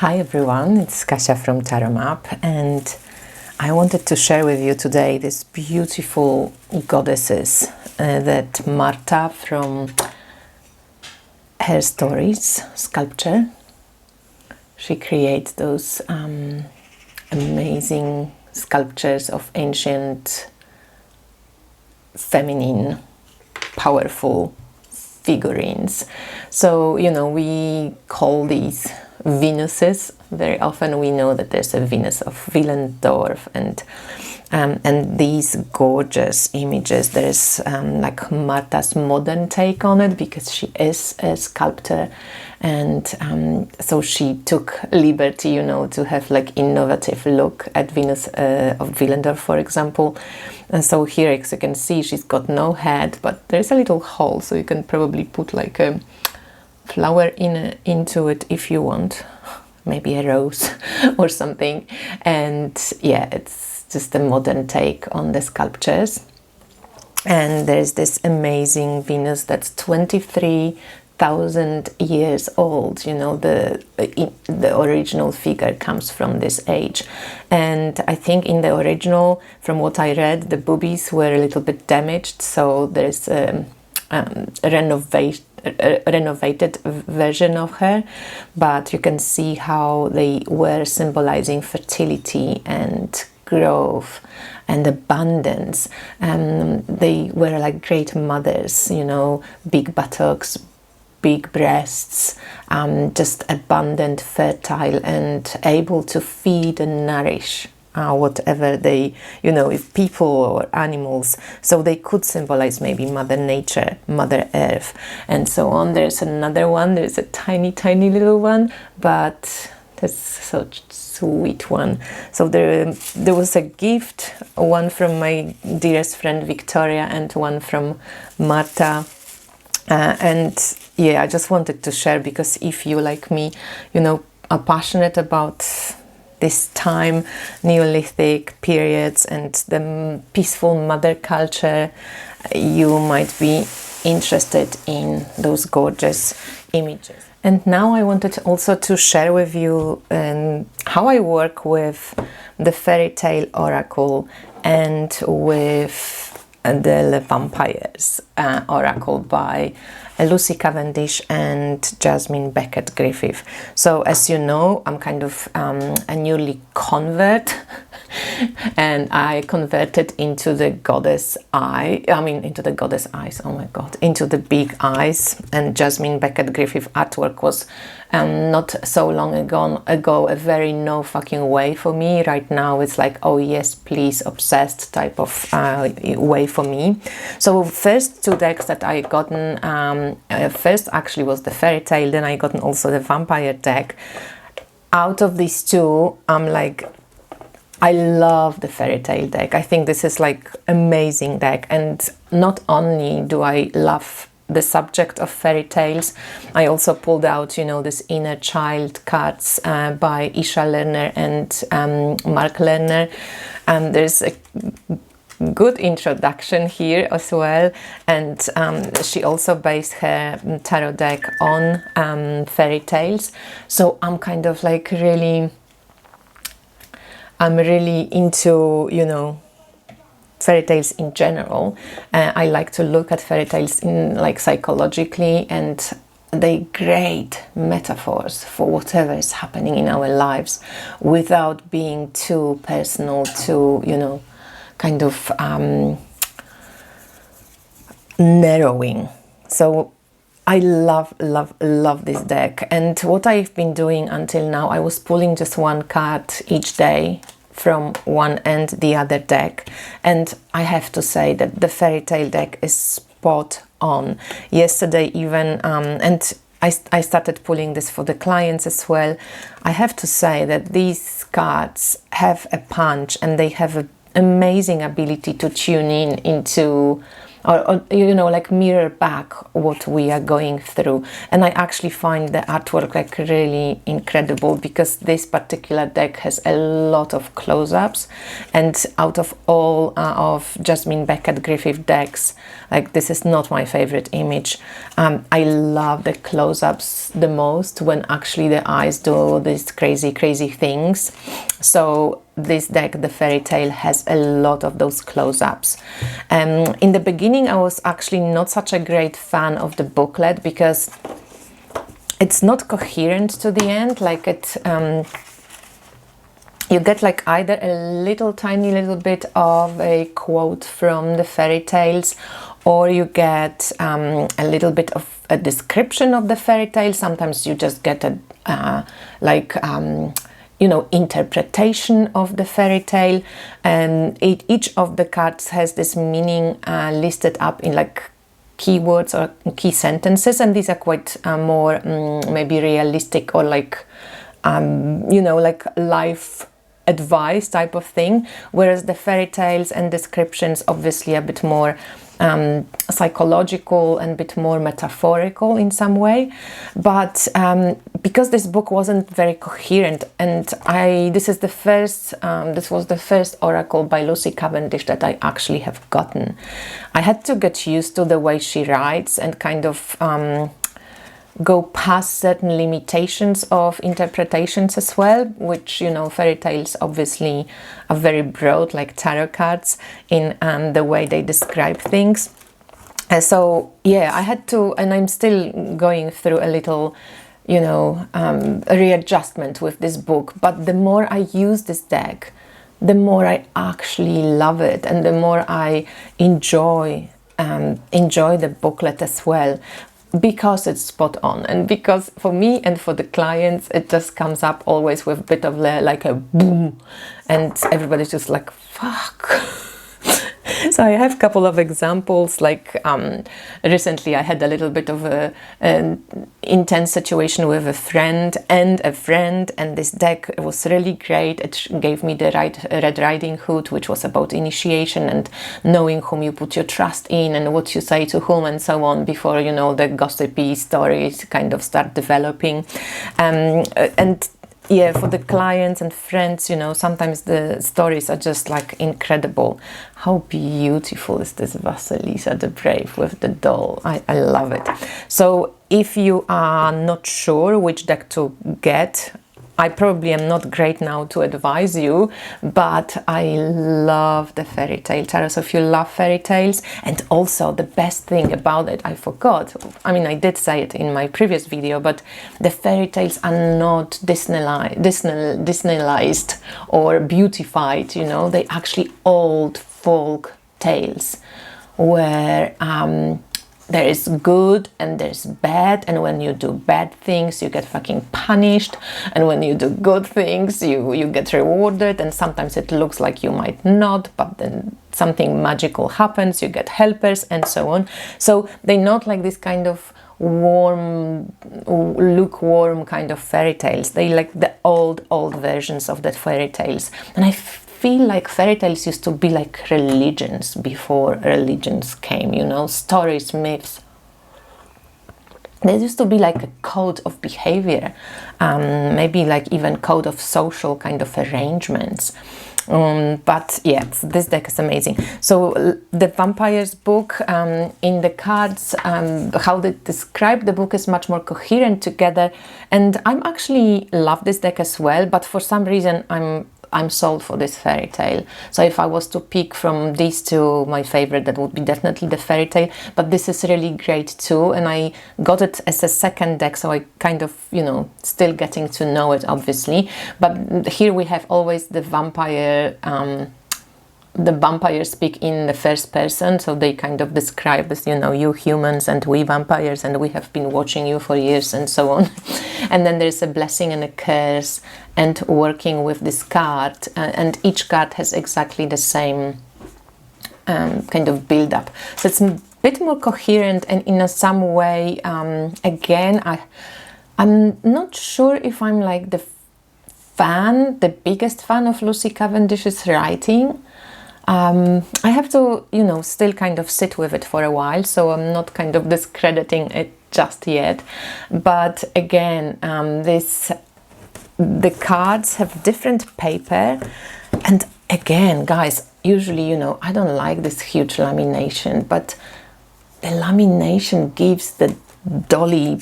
Hi everyone, it's Kasia from Tarot Map, and I wanted to share with you today these beautiful goddesses that Marta from Her Stories sculpture. She creates those amazing sculptures of ancient, feminine, powerful figurines. So, we call these Venuses. Very often we know that there's a Venus of Willendorf, and these gorgeous images. There's like Marta's modern take on it, because she is a sculptor, and so she took liberty, to have like innovative look at Venus of Willendorf, for example. And so here, as you can see, she's got no head, but there's a little hole, so you can probably put like a flower into it if you want, maybe a rose or something. And yeah, it's just a modern take on the sculptures. And there's this amazing Venus that's 23,000 years old. The original figure comes from this age, and I think in the original, from what I read, the boobies were a little bit damaged, so there's a renovated version of her, but you can see how they were symbolizing fertility and growth and abundance. They were like great mothers, big buttocks, big breasts, just abundant, fertile, and able to feed and nourish whatever they, if people or animals. So they could symbolize maybe Mother Nature, Mother Earth, and so on. There's another one, there's a tiny, tiny little one, but that's such a sweet one. So there was a gift, one from my dearest friend Victoria and one from Marta. And yeah, I just wanted to share, because if you, like me, are passionate about this time, Neolithic periods, and the peaceful mother culture, you might be interested in those gorgeous images. And now I wanted also to share with you how I work with the fairy tale oracle and with the vampires oracle by Lucy Cavendish and Jasmine Beckett Griffith. So as you know, I'm kind of a newly convert, and I converted into the goddess into the goddess eyes, oh my god, into the big eyes. And Jasmine Beckett Griffith artwork was not so long ago a very no fucking way for me. Right now it's like, oh yes please, obsessed type of way for me. So first two decks that I gotten, first actually was the fairy tale, then I gotten also the vampire deck. Out of these two, I'm like, I love the fairy tale deck. I think this is like amazing deck, and not only do I love the subject of fairy tales, I also pulled out, this inner child cards by Isha Lerner and Mark Lerner. There's a good introduction here as well, and she also based her tarot deck on fairy tales. So I'm kind of like I'm really into, fairy tales in general. I like to look at fairy tales in like psychologically, and they great metaphors for whatever is happening in our lives, without being too personal, too, kind of narrowing. So I love this deck, and what I've been doing until now, I was pulling just one card each day from one and the other deck, and I have to say that the fairy tale deck is spot on. Yesterday even, and I started pulling this for the clients as well. I have to say that these cards have a punch, and they have an amazing ability to tune into or you know, like mirror back what we are going through. And I actually find the artwork like really incredible, because this particular deck has a lot of close-ups, and out of all of Jasmine Beckett Griffith decks, like this is not my favorite image. I love the close-ups the most, when actually the eyes do these crazy things. So this deck, the Fairy Tale, has a lot of those close-ups. In the beginning I was actually not such a great fan of the booklet, because it's not coherent to the end. Like it you get like either a little tiny little bit of a quote from the fairy tales, or you get a little bit of a description of the fairy tale. Sometimes you just get a you know, interpretation of the fairy tale, and each of the cards has this meaning listed up in like keywords or key sentences, and these are quite more maybe realistic, or like you know, like life advice type of thing, whereas the fairy tales and descriptions obviously a bit more psychological and a bit more metaphorical in some way. But because this book wasn't very coherent, and this was the first oracle by Lucy Cavendish that I actually have gotten, I had to get used to the way she writes and kind of go past certain limitations of interpretations as well, which, you know, fairy tales obviously are very broad, like tarot cards, in the way they describe things. So yeah, I had to, and I'm still going through a little, you know, readjustment with this book. But the more I use this deck, the more I actually love it, and the more I enjoy the booklet as well, because it's spot on, and because for me and for the clients it just comes up always with a bit of like a boom, and everybody's just like, fuck. So I have a couple of examples, like recently I had a little bit of an intense situation with a friend, and this deck was really great. It gave me the Red Riding Hood, which was about initiation and knowing whom you put your trust in and what you say to whom and so on, before, you know, the gossipy stories kind of start developing. And yeah, for the clients and friends, you know, sometimes the stories are just like incredible. How beautiful is this Vasilisa the Brave with the doll? I love it. So if you are not sure which deck to get, I probably am not great now to advise you, but I love the fairy tale tarot. So if you love fairy tales, and also the best thing about it, I forgot, I mean, I did say it in my previous video, but the fairy tales are not Disneyized or beautified, you know, they actually old folk tales where there is good and there's bad, and when you do bad things you get fucking punished, and when you do good things you get rewarded, and sometimes it looks like you might not, but then something magical happens, you get helpers and so on. So they're not like this kind of warm, lukewarm kind of fairy tales. They like the old versions of the fairy tales. And I feel like fairy tales used to be like religions before religions came, you know, stories, myths. There used to be like a code of behavior, maybe like even code of social kind of arrangements. But yeah, this deck is amazing. So the Vampires book, in the cards, how they describe the book is much more coherent together, and I'm actually love this deck as well, but for some reason I'm sold for this fairy tale. So if I was to pick from these two, my favorite, that would be definitely the fairy tale, but this is really great too, and I got it as a second deck, so I kind of, you know, still getting to know it obviously. But here we have always the vampire, the vampires speak in the first person, so they kind of describe this, you know, you humans and we vampires, and we have been watching you for years and so on. And then there's a blessing and a curse, and working with this card, and each card has exactly the same kind of build up. So it's a bit more coherent, and in some way, again, I'm not sure if I'm like the biggest fan of Lucy Cavendish's writing. I have to, you know, still kind of sit with it for a while, so I'm not kind of discrediting it just yet. But again, the cards have different paper, and again, guys, usually, you know, I don't like this huge lamination, but the lamination gives the dolly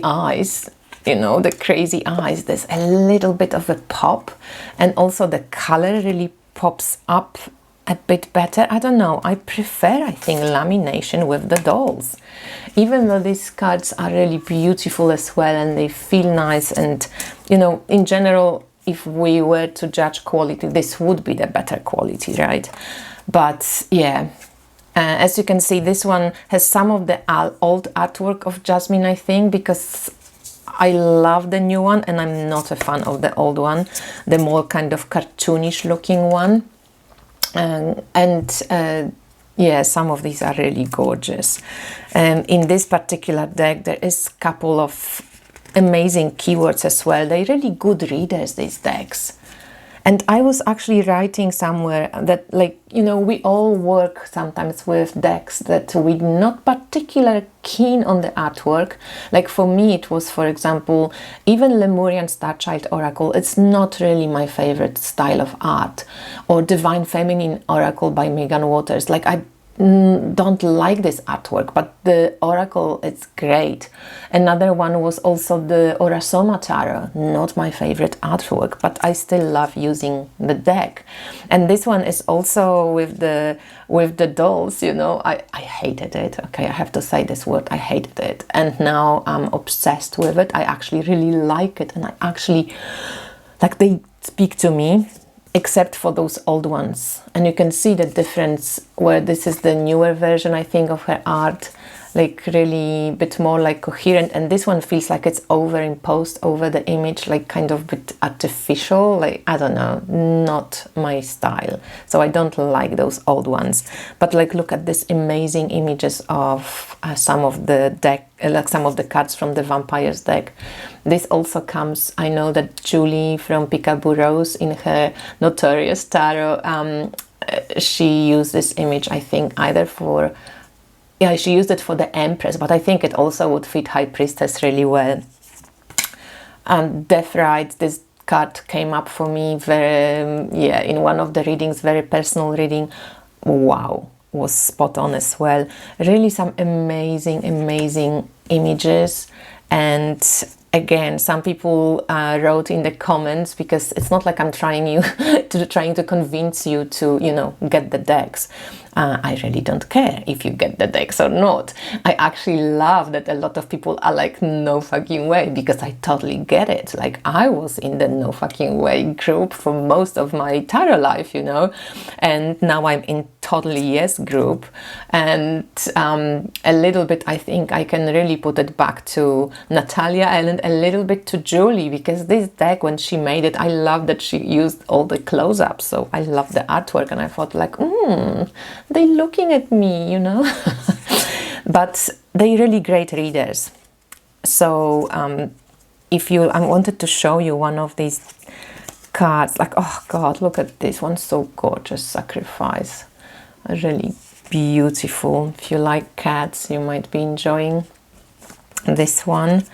eyes, you know, the crazy eyes. There's a little bit of a pop, and also the color really pops up a bit better. I don't know, I prefer, I think, lamination with the dolls, even though these cards are really beautiful as well, and they feel nice, and, you know, in general, if we were to judge quality, this would be the better quality, right? But yeah, as you can see, this one has some of the old artwork of Jasmine, I think, because I love the new one and I'm not a fan of the old one, the more kind of cartoonish looking one. Yeah, some of these are really gorgeous. In this particular deck, there is a couple of amazing keywords as well. They're really good readers, these decks. And I was actually writing somewhere that, like, you know, we all work sometimes with decks that we're not particularly keen on the artwork. Like for me, it was, for example, even Lemurian Starchild Oracle. It's not really my favorite style of art. Or Divine Feminine Oracle by Megan Waters. Like, I don't like this artwork, but the oracle, it's great. Another one was also the Orasoma Tarot, not my favorite artwork, but I still love using the deck. And this one is also with the dolls, you know. I hated it, okay, I have to say this word, I hated it, and now I'm obsessed with it. I actually really like it, and I actually, like, they speak to me, except for those old ones. And you can see the difference where this is the newer version, I think, of her art, like really a bit more like coherent, and this one feels like it's overimposed over the image, like kind of a bit artificial, like, I don't know, not my style. So I don't like those old ones. But like, look at this amazing images of some of the deck, like some of the cards from the Vampires deck. This also comes, I know that Julie from Peekaboo Rose in her Notorious Tarot, she used this image, I think, either for, yeah, she used it for the Empress, but I think it also would fit High Priestess really well. Death Ride, this card came up for me very, yeah, in one of the readings, very personal reading. Wow, was spot on as well. Really some amazing images. And again, some people wrote in the comments, because it's not like I'm trying to convince you to, you know, get the decks. I really don't care if you get the decks or not. I actually love that a lot of people are like, no fucking way, because I totally get it. Like, I was in the no fucking way group for most of my tarot life, you know, and now I'm in totally yes group. And a little bit, I think I can really put it back to Natalia and a little bit to Julie, because this deck, when she made it, I love that she used all the close-ups. So I love the artwork, and I thought like, they're looking at me, you know. But they're really great readers. So if you, I wanted to show you one of these cards, like, oh god, look at this one, so gorgeous. Sacrifice, really beautiful. If you like cats, you might be enjoying this one,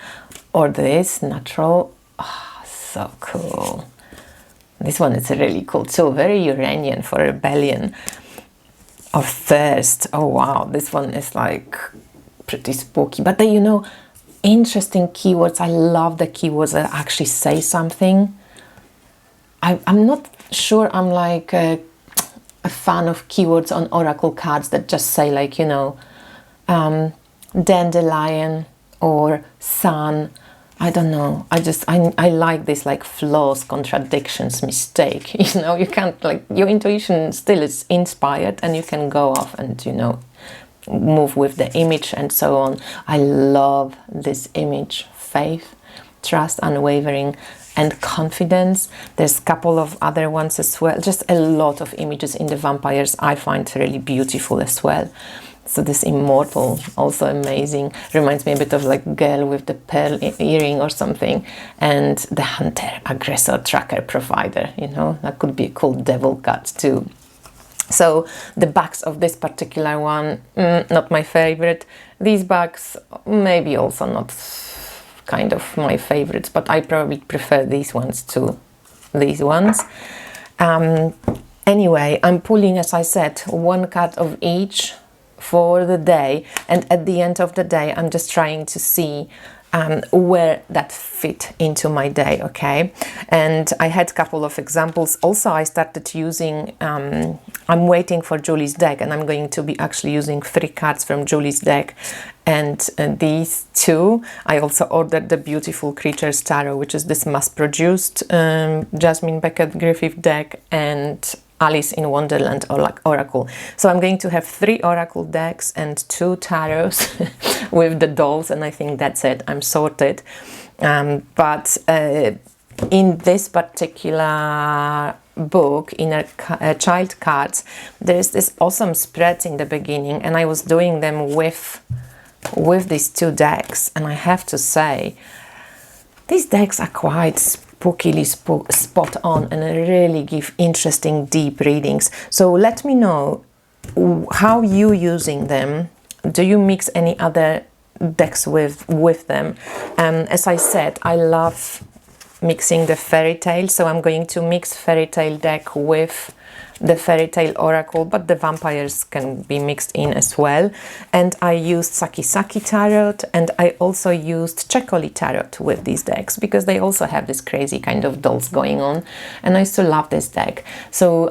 or this Natural. Oh, so cool. This one is really cool too, very Uranian for Rebellion of Thirst. Oh wow, this one is like pretty spooky, but then, you know, interesting keywords. I love the keywords that actually say something. I'm not sure I'm like a fan of keywords on oracle cards that just say, like, you know, dandelion or sun. I don't know, I like this, like, flaws, contradictions, mistake, you know. You can't, like, your intuition still is inspired, and you can go off and, you know, move with the image and so on. I love this image: faith, trust, unwavering, and confidence. There's a couple of other ones as well, just a lot of images in the Vampires I find really beautiful as well. So this Immortal, also amazing, reminds me a bit of like Girl with the Pearl Earring or something. And the Hunter, Aggressor, Tracker, Provider, you know, that could be a cool devil card too. So the backs of this particular one, not my favorite. These backs, maybe also not kind of my favorites, but I probably prefer these ones to these ones. Anyway, I'm pulling, as I said, one card of each for the day, and at the end of the day I'm just trying to see where that fit into my day, okay? And I had a couple of examples. Also, I started using, I'm waiting for Julie's deck, and I'm going to be actually using 3 cards from Julie's deck, and these 2. I also ordered the Beautiful Creatures Tarot, which is this mass-produced Jasmine Beckett Griffith deck, and Alice in Wonderland Oracle. So I'm going to have 3 Oracle decks and 2 tarots with the dolls, and I think that's it. I'm sorted. But in this particular book, in a child cards, there's this awesome spreads in the beginning, and I was doing them with these 2 decks, and I have to say, these decks are quite spookily spot on and really give interesting deep readings. So let me know how you using them. Do you mix any other decks with them? As I said, I love mixing the fairy tale, so I'm going to mix fairy tale deck with the fairy tale oracle, but the vampires can be mixed in as well. And I used Saki Saki tarot, and I also used Chekoli tarot with these decks, because they also have this crazy kind of dolls going on, and I still love this deck. So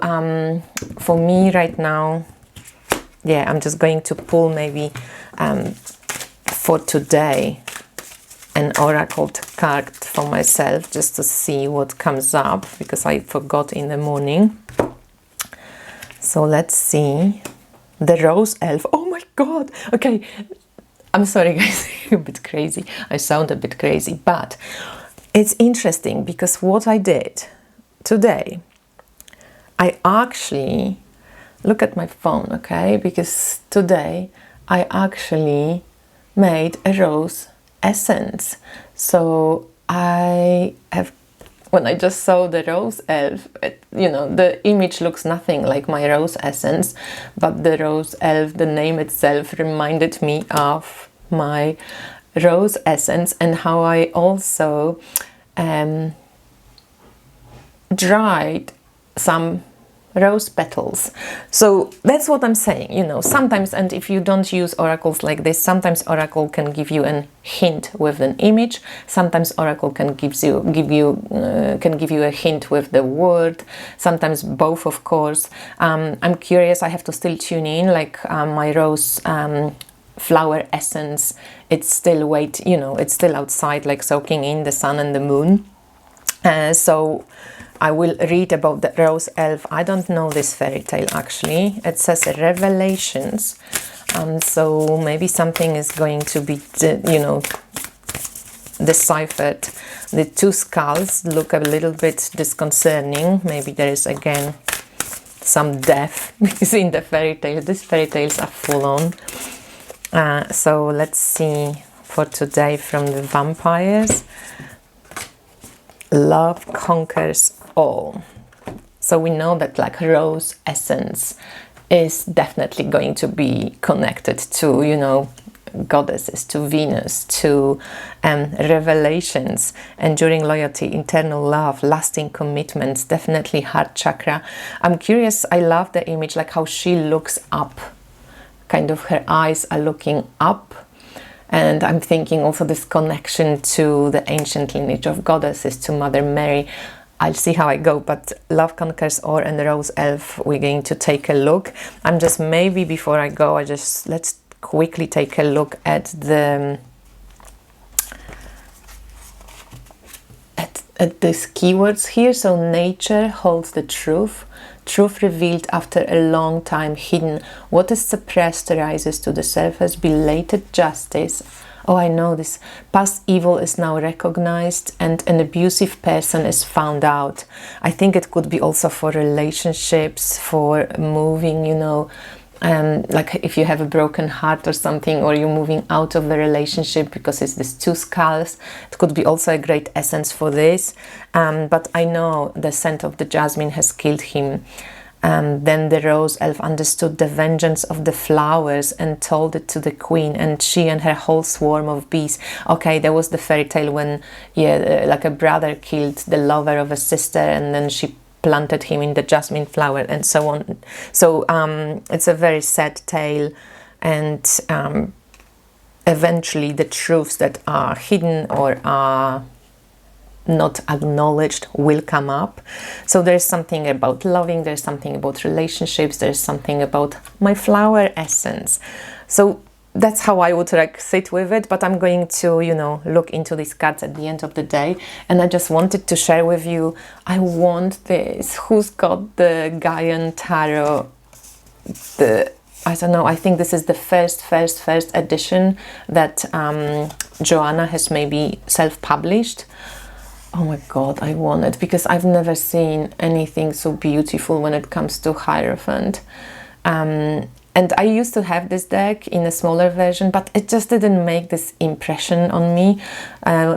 for me right now, yeah, I'm just going to pull maybe for today an oracle card for myself, just to see what comes up, because I forgot in the morning. So let's see. The Rose Elf. Oh my god. Okay, I'm sorry guys, a bit crazy. I sound a bit crazy, but it's interesting because what I did today, I actually look at my phone, okay? Because today I actually made a rose essence. So I have, when I just saw the rose elf, you know, the image looks nothing like my rose essence, but the rose elf, the name itself, reminded me of my rose essence, and how I also dried some rose petals. So that's what I'm saying, you know, sometimes, and if you don't use oracles like this, sometimes oracle can give you a hint with an image, sometimes oracle can give you a hint with the word, sometimes both, of course. I'm curious, I have to still tune in, like my rose flower essence, it's still it's still outside, like soaking in the sun and the moon. So I will read about the rose elf. I don't know this fairy tale actually. It says Revelations, so maybe something is going to be, deciphered. The 2 skulls look a little bit disconcerting. Maybe there is again some death, because in the fairy tale, these fairy tales are full on. So let's see for today from the vampires. Love conquers all. So we know that like rose essence is definitely going to be connected to, goddesses, to Venus, to revelations, enduring loyalty, internal love, lasting commitments, definitely heart chakra. I'm curious, I love the image, like how she looks up, kind of her eyes are looking up. And I'm thinking also this connection to the ancient lineage of goddesses, to Mother Mary. I'll see how I go, but Love Conquers All and Rose Elf, we're going to take a look. I'm just, maybe before I go, let's quickly take a look at the at these keywords here. So nature holds the truth. Truth revealed after a long time hidden. What is suppressed rises to the surface. Belated justice. Oh, I know this. Past evil is now recognized and an abusive person is found out. I think it could be also for relationships, for moving, like if you have a broken heart or something, or you're moving out of the relationship, because it's these 2 skulls. It could be also a great essence for this. But I know the scent of the jasmine has killed him. Then the rose elf understood the vengeance of the flowers and told it to the queen, and she and her whole swarm of bees. Okay, there was the fairy tale when, yeah, like a brother killed the lover of a sister, and then she planted him in the jasmine flower, and so on. So it's a very sad tale, and eventually the truths that are hidden or are not acknowledged will come up. So there's something about loving, there's something about relationships, there's something about my flower essence. So that's how I would like sit with it, but I'm going to, you know, look into these cards at the end of the day, and I just wanted to share with you, I want this. Who's got the Gaian Tarot? I don't know, I think this is the first edition that Joanna has maybe self-published. Oh my god, I want it, because I've never seen anything so beautiful when it comes to Hierophant. And I used to have this deck in a smaller version, but it just didn't make this impression on me.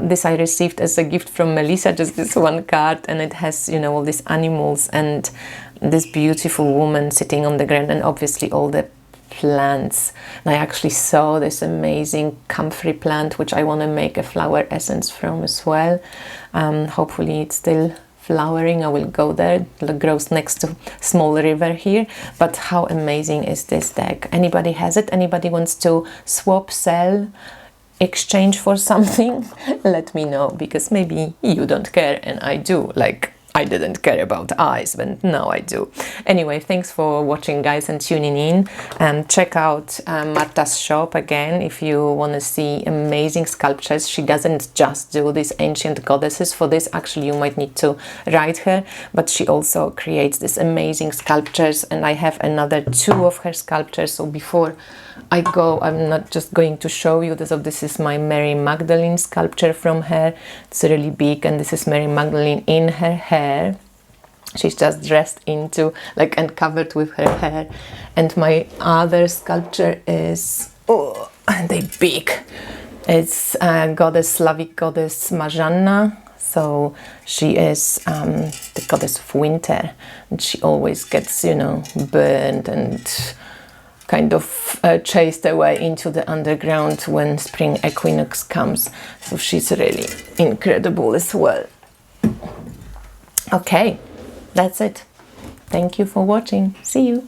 This I received as a gift from Melissa, just this one card, and it has, you know, all these animals and this beautiful woman sitting on the ground, and obviously all the plants. And I actually saw this amazing comfrey plant, which I want to make a flower essence from as well. Hopefully it's still flowering. I will go there. It grows next to small river here. But how amazing is this deck? Anybody has it? Anybody wants to swap, sell, exchange for something? Let me know, because maybe you don't care and I do. Like, I didn't care about eyes, but now I do. Anyway, thanks for watching, guys, and tuning in. Check out Marta's shop again if you want to see amazing sculptures. She doesn't just do these ancient goddesses. For this, actually, you might need to write her, but she also creates these amazing sculptures, and I have another 2 of her sculptures. So before I go, I'm not just going to show you this. This is my Mary Magdalene sculpture from her. It's really big, and this is Mary Magdalene in her hair. She's just dressed into, like, and covered with her hair. And my other sculpture is, oh, they big. It's Slavic goddess Marzanna. So she is the goddess of winter, and she always gets, you know, burned and kind of chased away into the underground when spring equinox comes. So she's really incredible as well. Okay, that's it. Thank you for watching. See you.